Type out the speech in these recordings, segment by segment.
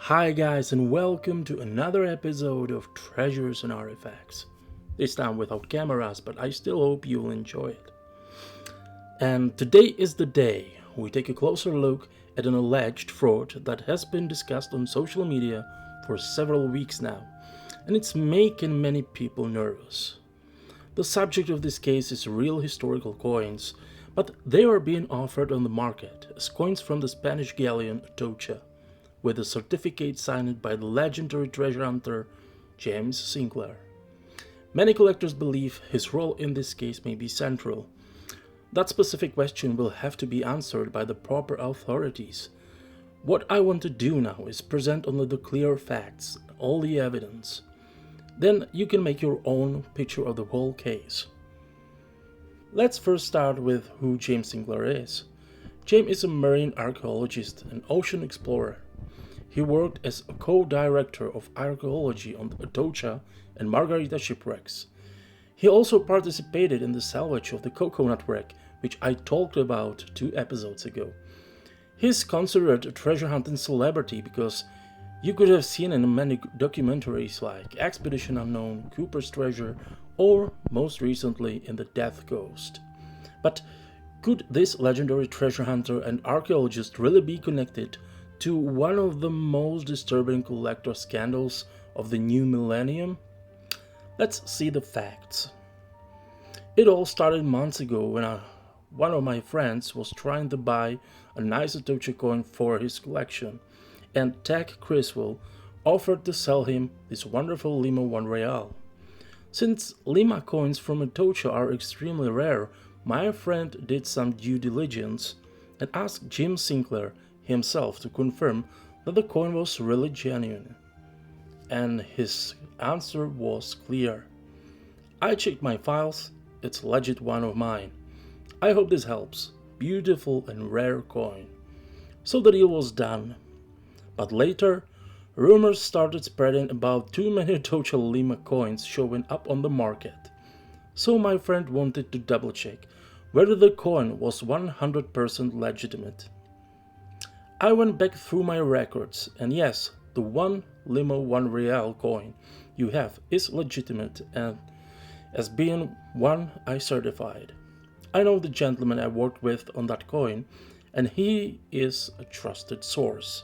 Hi guys, and welcome to another episode of Treasures and Artifacts. This time without cameras, but I still hope you'll enjoy it. And today is the day we take a closer look at an alleged fraud that has been discussed on social media for several weeks now, and it's making many people nervous. The subject of this case is real historical coins, but they are being offered on the market as coins from the Spanish galleon Atocha, with a certificate signed by the legendary treasure hunter James Sinclair. Many collectors believe his role in this case may be central. That specific question will have to be answered by the proper authorities. What I want to do now is present only the clear facts, all the evidence. Then you can make your own picture of the whole case. Let's first start with who James Sinclair is. James is a marine archaeologist and ocean explorer. He worked as a co-director of archaeology on the Atocha and Margarita shipwrecks. He also participated in the salvage of the coconut wreck, which I talked about 2 episodes ago. He is considered a treasure hunting celebrity because you could have seen him in many documentaries like Expedition Unknown, Cooper's Treasure, or most recently in The Death Ghost. But could this legendary treasure hunter and archaeologist really be connected to one of the most disturbing collector scandals of the new millennium? Let's see the facts. It all started months ago when one of my friends was trying to buy a nice Atocha coin for his collection, and Tech Criswell offered to sell him this wonderful Lima 1 real. Since Lima coins from Atocha are extremely rare, my friend did some due diligence and asked James Sinclair himself to confirm that the coin was really genuine. And his answer was clear. I checked my files, it's legit one of mine. I hope this helps. Beautiful and rare coin. So the deal was done. But later, rumors started spreading about too many Atocha Lima coins showing up on the market. So my friend wanted to double check whether the coin was 100% legitimate. I went back through my records, and yes, the one Lima 1 real coin you have is legitimate and as being one I certified. I know the gentleman I worked with on that coin, and he is a trusted source.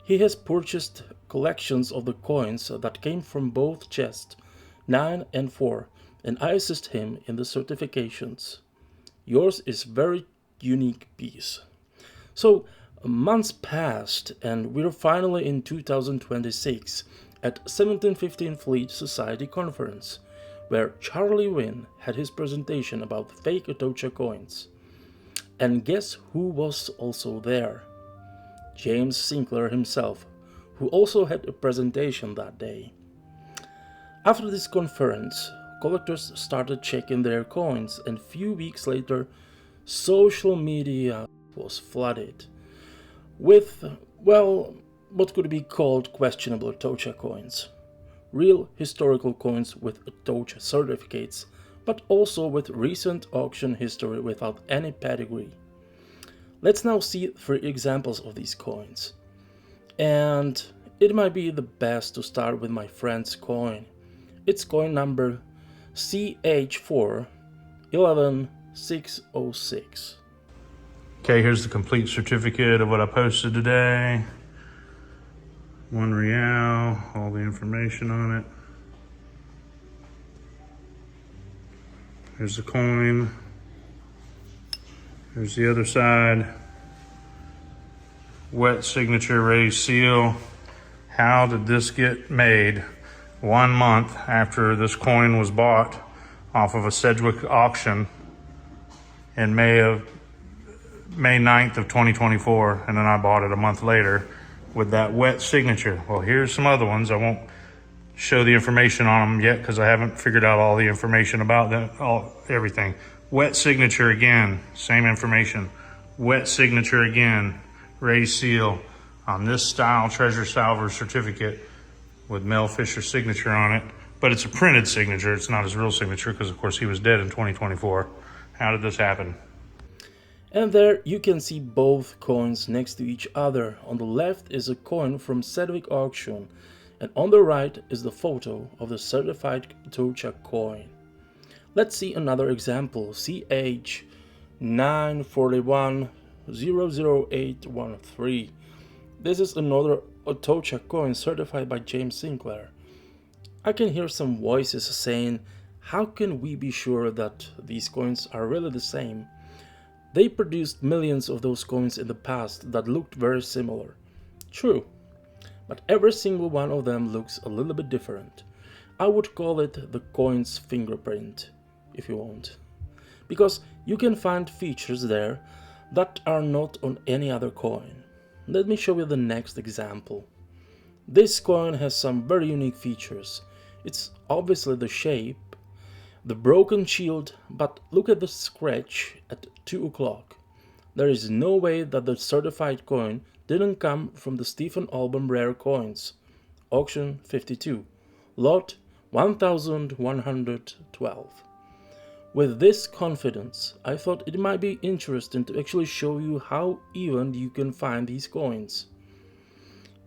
He has purchased collections of the coins that came from both chests 9 and 4, and I assist him in the certifications. Yours is very unique piece. So, months passed, and we're finally in 2026 at 1715 Fleet Society Conference, where Charlie Wynn had his presentation about fake Atocha coins. And guess who was also there? James Sinclair himself, who also had a presentation that day. After this conference, collectors started checking their coins, and few weeks later, social media was flooded with, well, what could be called questionable Atocha coins. Real historical coins with Atocha certificates, but also with recent auction history without any pedigree. Let's now see 3 examples of these coins. And it might be the best to start with my friend's coin. It's coin number CH4 11606. Okay, here's the complete certificate of what I posted today. 1 real, all the information on it. Here's the coin. Here's the other side. Wet signature, raised seal. How did this get made 1 month after this coin was bought off of a Sedgwick auction in May 9th of 2024, and then I bought it a month later with that wet signature? Well, here's some other ones. I won't show the information on them yet because I haven't figured out all the information about them, everything. Wet signature again, same information. Wet signature again, raised seal on this style treasure salver certificate with Mel Fisher's signature on it. But it's a printed signature. It's not his real signature because, of course, he was dead in 2024. How did this happen? And there you can see both coins next to each other. On the left is a coin from Sedgwick auction, and on the right is the photo of the certified Atocha coin. Let's see another example. CH 941-00813. This is another Atocha coin certified by James Sinclair. I can hear some voices saying, how can we be sure that these coins are really the same? They produced millions of those coins in the past that looked very similar. True, but every single one of them looks a little bit different. I would call it the coin's fingerprint, if you want. Because you can find features there that are not on any other coin. Let me show you the next example. This coin has some very unique features. It's obviously the shape, the broken shield, but look at the scratch at 2 o'clock. There is no way that the certified coin didn't come from the Stephen Album Rare Coins, auction 52, lot 1112. With this confidence, I thought it might be interesting to actually show you how even you can find these coins.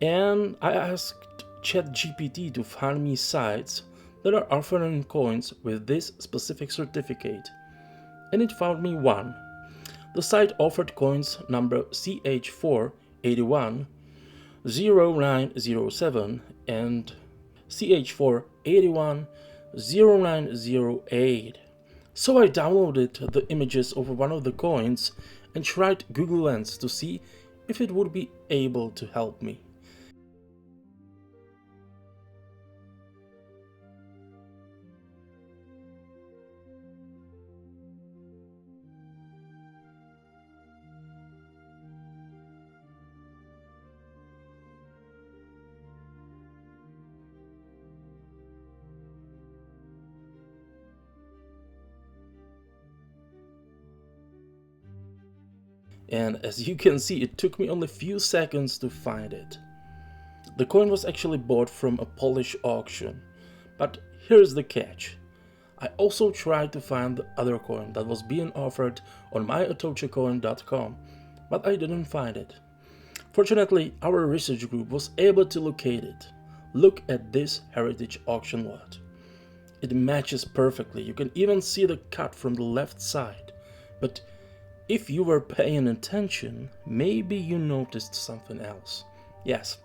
And I asked ChatGPT to find me sites that are offering coins with this specific certificate, and it found me one. The site offered coins number CH481-0907 and CH481-0908. So I downloaded the images of one of the coins and tried Google Lens to see if it would be able to help me. And as you can see, it took me only a few seconds to find it. The coin was actually bought from a Polish auction, but here's the catch. I also tried to find the other coin that was being offered on myatochacoin.com, but I didn't find it. Fortunately, our research group was able to locate it. Look at this heritage auction lot. It matches perfectly. You can even see the cut from the left side, but if you were paying attention, maybe you noticed something else. Yes,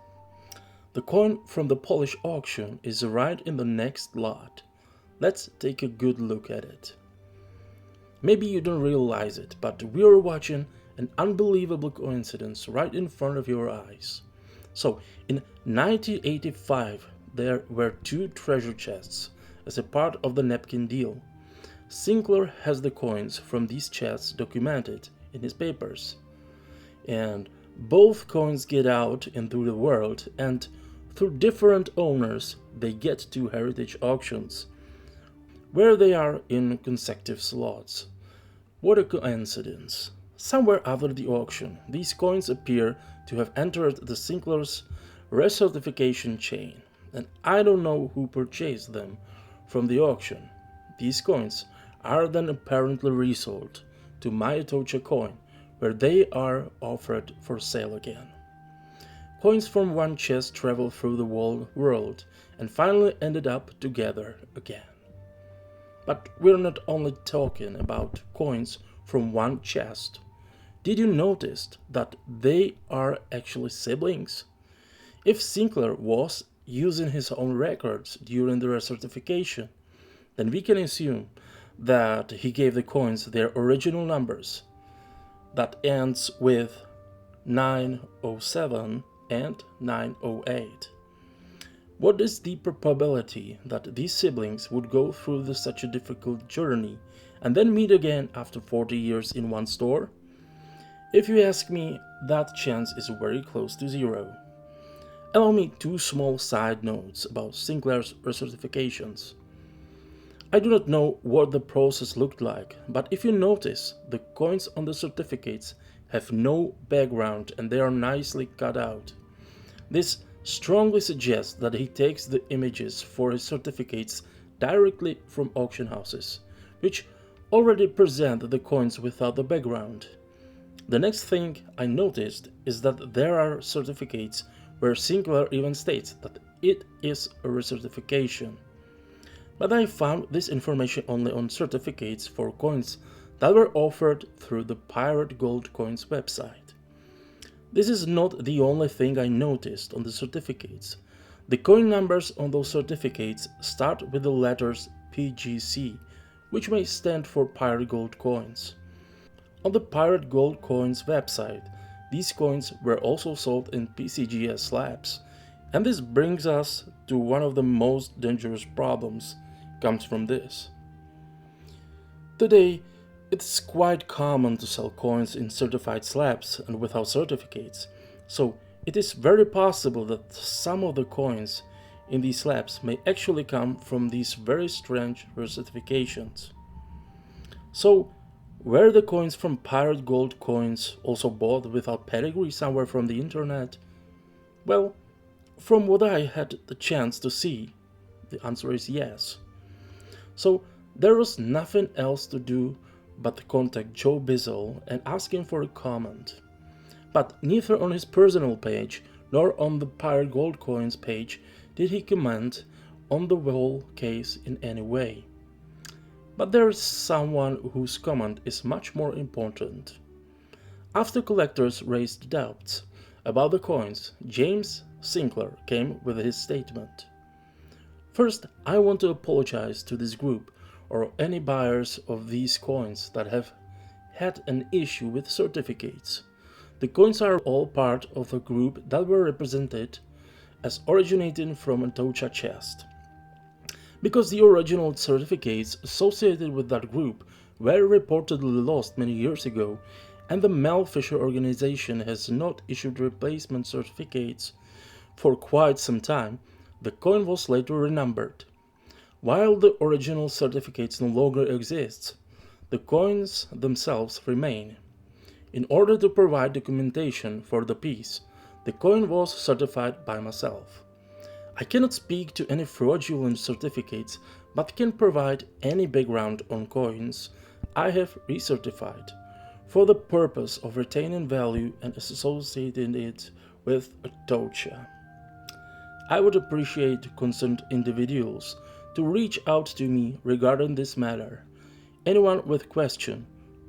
the coin from the Polish auction is right in the next lot. Let's take a good look at it. Maybe you don't realize it, but we are watching an unbelievable coincidence right in front of your eyes. So, in 1985, there were 2 treasure chests as a part of the napkin deal. Sinclair has the coins from these chests documented in his papers. And both coins get out into the world, and through different owners they get to heritage auctions, where they are in consecutive slots. What a coincidence. Somewhere after the auction, these coins appear to have entered the Sinclair's recertification chain, and I don't know who purchased them from the auction. These coins are then apparently resold to my Atocha coin, where they are offered for sale again. Coins from one chest travel through the whole world and finally ended up together again. But we're not only talking about coins from one chest. Did you notice that they are actually siblings? If Sinclair was using his own records during the recertification, then we can assume that he gave the coins their original numbers that ends with 907 and 908. What is the probability that these siblings would go through such a difficult journey and then meet again after 40 years in one store? If you ask me, that chance is very close to 0. Allow me 2 small side notes about Sinclair's recertifications. I do not know what the process looked like, but if you notice, the coins on the certificates have no background and they are nicely cut out. This strongly suggests that he takes the images for his certificates directly from auction houses, which already present the coins without the background. The next thing I noticed is that there are certificates where Sinclair even states that it is a recertification. But I found this information only on certificates for coins that were offered through the Pirate Gold Coins website. This is not the only thing I noticed on the certificates. The coin numbers on those certificates start with the letters PGC, which may stand for Pirate Gold Coins. On the Pirate Gold Coins website, these coins were also sold in PCGS slabs, and this brings us to one of the most dangerous problems comes from this. Today, it's quite common to sell coins in certified slabs and without certificates, so it is very possible that some of the coins in these slabs may actually come from these very strange recertifications. So, were the coins from Pirate Gold Coins also bought without pedigree somewhere from the internet? Well, from what I had the chance to see, the answer is yes. So there was nothing else to do but to contact Joe Bizzle and ask him for a comment. But neither on his personal page nor on the Pirate Gold Coins page did he comment on the whole case in any way. But there is someone whose comment is much more important. After collectors raised doubts about the coins, James Sinclair came with his statement. First, I want to apologize to this group or any buyers of these coins that have had an issue with certificates. The coins are all part of a group that were represented as originating from Atocha chest. Because the original certificates associated with that group were reportedly lost many years ago, and the Mel Fisher organization has not issued replacement certificates for quite some time, the coin was later renumbered. While the original certificates no longer exist, the coins themselves remain. In order to provide documentation for the piece, the coin was certified by myself. I cannot speak to any fraudulent certificates, but can provide any background on coins I have recertified for the purpose of retaining value and associating it with Atocha. I would appreciate concerned individuals to reach out to me regarding this matter. Anyone with question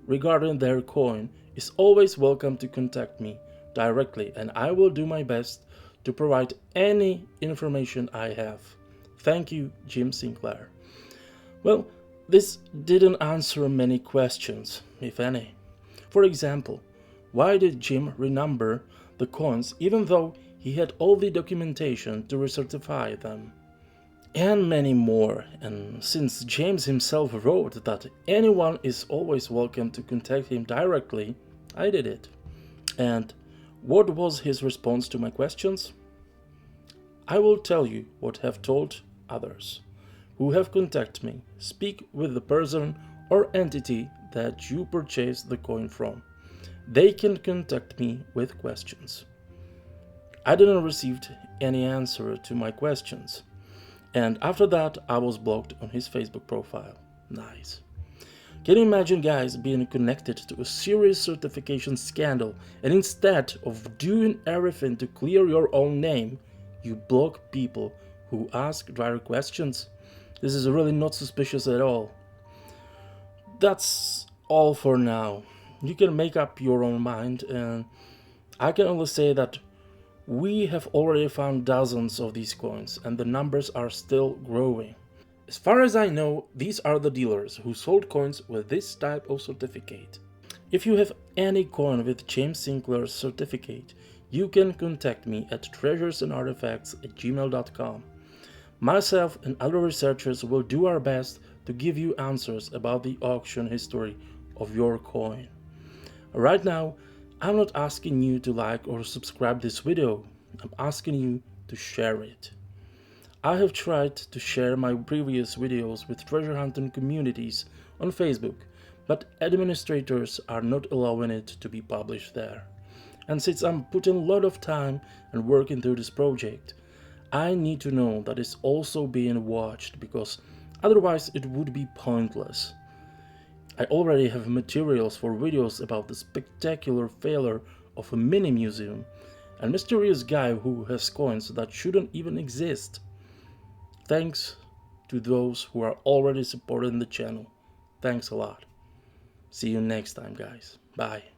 regarding their coin is always welcome to contact me directly, and I will do my best to provide any information I have. Thank you, James Sinclair. Well, this didn't answer many questions, if any. For example, why did Jim renumber the coins even though he had all the documentation to recertify them? And many more, and since James himself wrote that anyone is always welcome to contact him directly, I did it. And what was his response to my questions? I will tell you what I have told others who have contacted me. Speak with the person or entity that you purchased the coin from. They can contact me with questions. I didn't receive any answer to my questions, and after that I was blocked on his Facebook profile. Nice. Can you imagine, guys, being connected to a serious certification scandal, and instead of doing everything to clear your own name, you block people who ask direct questions? This is really not suspicious at all. That's all for now. You can make up your own mind, and I can only say that we have already found dozens of these coins, and the numbers are still growing. As far as I know, these are the dealers who sold coins with this type of certificate. If you have any coin with James Sinclair's certificate, you can contact me at treasuresandartifacts@gmail.com. Myself and other researchers will do our best to give you answers about the auction history of your coin. Right now, I'm not asking you to like or subscribe this video, I'm asking you to share it. I have tried to share my previous videos with treasure hunting communities on Facebook, but administrators are not allowing it to be published there. And since I'm putting a lot of time and work into this project, I need to know that it's also being watched, because otherwise it would be pointless. I already have materials for videos about the spectacular failure of a mini museum and mysterious guy who has coins that shouldn't even exist. Thanks to those who are already supporting the channel. Thanks a lot. See you next time, guys. Bye.